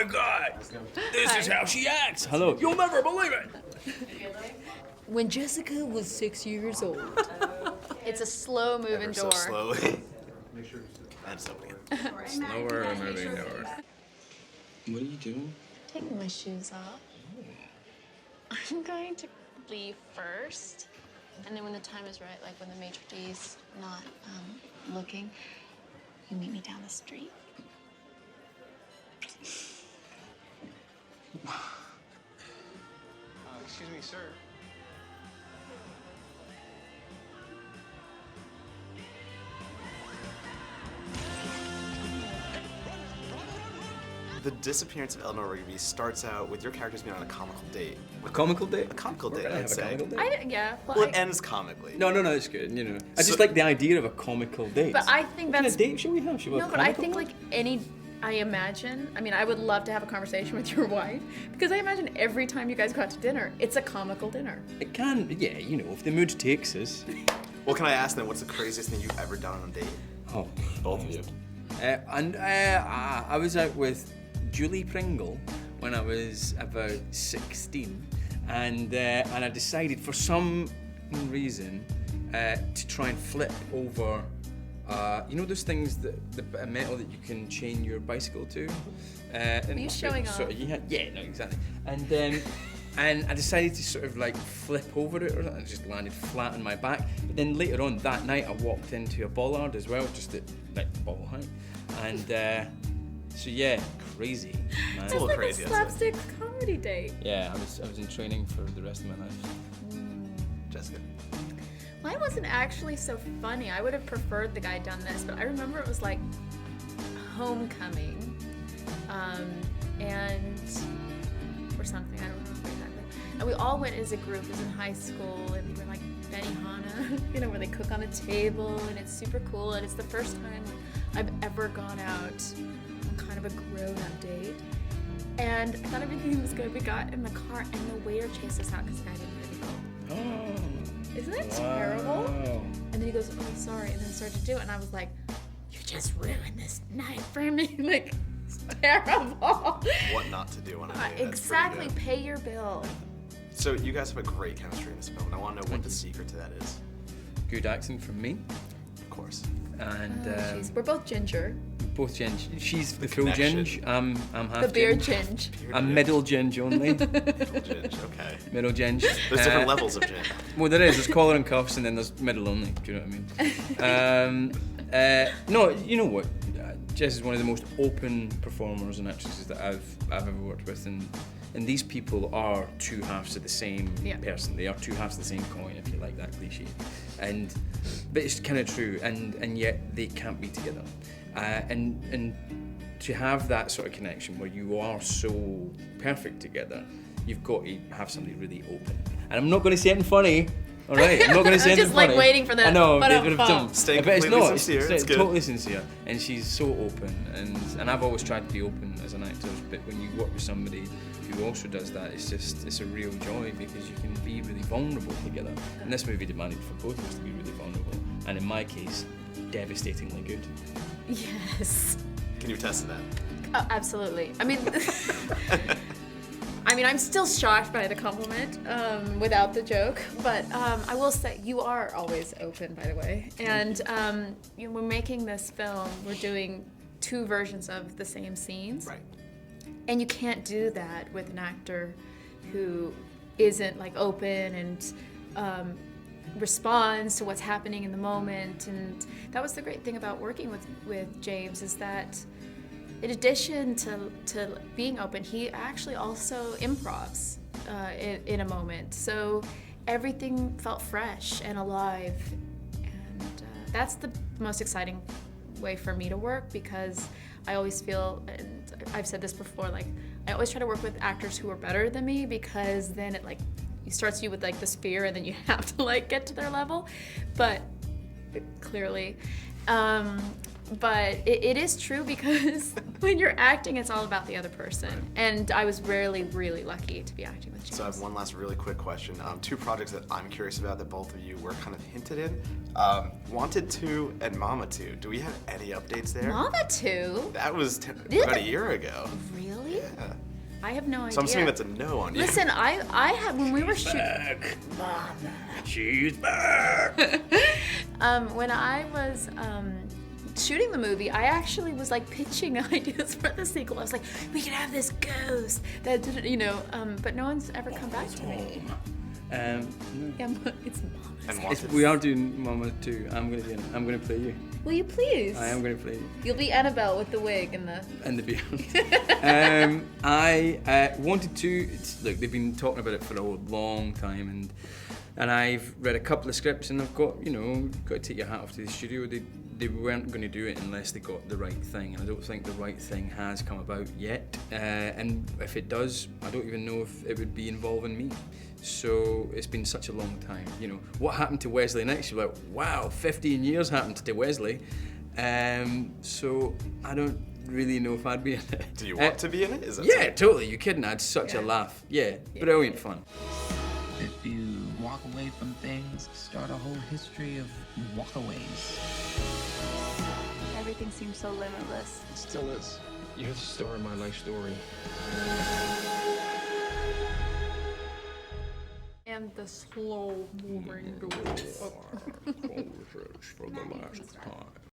my God, this is how she acts. Hello, you'll never believe it. When Jessica was 6 years old. It's a slow-moving Ever door. so slowly. And so again. Slower moving door. What are you doing? Taking my shoes off. I'm going to leave first. And then when the time is right, like when the maitre d's not looking, you meet me down the street. Excuse me, sir. The Disappearance of Eleanor Rigby starts out with your characters being on a comical date. A comical date? A comical We're date, gonna I'd have a say. comical date? Yeah. Well, it ends comically. No, it's good, you know. I So- just like the idea of a comical date. But I think What kind that's... of date should we have? Should we No, have but I comical think one? like any... I would love to have a conversation with your wife because I imagine every time you guys go out to dinner, it's a comical dinner. It can, yeah, you know, if the mood takes us. Well, can I ask then, what's the craziest thing you've ever done on a date? Oh, Both of you. I was out with Julie Pringle when I was about 16, and I decided for some reason to try and flip over. You know those things the metal that you can chain your bicycle to? Are you showing off? Yeah, no, exactly. And I decided to sort of like flip over it, or I just landed flat on my back. But then later on that night, I walked into a bollard as well, just at like ball height. And so yeah, crazy, man. It's a little Like crazy, a I'd say. slapstick comedy date. Yeah, I was in training for the rest of my life. Jessica. Mine wasn't actually so funny. I would have preferred the guy done this, but I remember it was like homecoming, and or something. I don't remember exactly. And we all went as a group. It was in high school, and we were like Benihana, you know, where they cook on a table, and it's super cool. And it's the first time I've ever gone out on kind of a grown-up date. And I thought everything was good. We got in the car, and the waiter chased us out because the guy didn't really help. Oh. Isn't it terrible? And then he goes, oh, sorry, and then started to do it, and I was like, you just ruined this night for me. Like, it's terrible. What not to do on a date. That's pretty Exactly, good. pay your bill. So you guys have a great chemistry in this film, and I want to know what the secret to that is. Good accent from me, Of course. and Jeez, we're both ginger. both ginge. She's the full connection. ginge. I'm half The beer ginge. ginge. I'm middle ginge only. Ginge, okay. Middle ginge. There's different levels of gin. Well, there is. There's collar and cuffs, and then there's middle only. Do you know what I mean? No, you know what? Jess is one of the most open performers and actresses that I've ever worked with, and these people are two halves of the same person. They are two halves of the same coin, if you like that cliche. But it's kind of true, and yet they can't be together. And to have that sort of connection where you are so perfect together, you've got to have somebody really open. And I'm not going to say anything funny. All right, I'm not going to say I'm anything just like funny. waiting for that. I know, But but don't. Stay But it's completely not. sincere, It's it's good. totally sincere, and she's so open, and I've always tried to be open as an actor. But when you work with somebody who also does that, it's a real joy because you can be really vulnerable together. And this movie demanded for both of us to be really vulnerable, and in my case, devastatingly good. Yes. Can you attest to that? Oh, absolutely. I mean, I'm still shocked by the compliment without the joke, but I will say you are always open, by the way. And we're making this film. We're doing two versions of the same scenes, Right. and you can't do that with an actor who isn't like open and responds to what's happening in the moment. And that was the great thing about working with James, is that in addition to being open, he actually also improvs in a moment. So everything felt fresh and alive. And that's the most exciting way for me to work, because I always feel, and I've said this before, like I always try to work with actors who are better than me, because then it starts you with like this fear, and then you have to like get to their level. But clearly, but it is true, because when you're acting, it's all about the other person. And I was really lucky to be acting with James. So I have one last really quick question. Two projects that I'm curious about that both of you were kind of hinted in. Wanted 2 and Mama 2. Do we have any updates there? Mama 2? That was Did about a it? year ago. Really? Yeah. Yeah. I have no idea. So I'm assuming that's a no on you. Listen, I had when we were shooting. She's back. When I was shooting the movie, I actually was like pitching ideas for the sequel. I was like, we could have this ghost that didn't, but no one's ever come back to me. No. Yeah, it's Mama. And Wanted. We are doing Mama too. I'm gonna play you. Will you please? I am gonna play you. You'll be Annabelle with the wig and the. And the beard. I wanted to. Look, they've been talking about it for a long time, and I've read a couple of scripts, and I've got to take your hat off to the studio. They weren't going to do it unless they got the right thing, and I don't think the right thing has come about yet. And if it does, I don't even know if it would be involving me. So it's been such a long time. What happened to Wesley next? You're like, wow, 15 years happened to Wesley. So I don't really know if I'd be in it. Do you want to be in it? Is that Yeah, something- totally. You kidding? I had such a laugh. Yeah, brilliant fun. If you walk away from things, start a whole history of walkaways. Everything seems so limitless. It still is. You're the star of my life story. And the slow moving door. For the last time.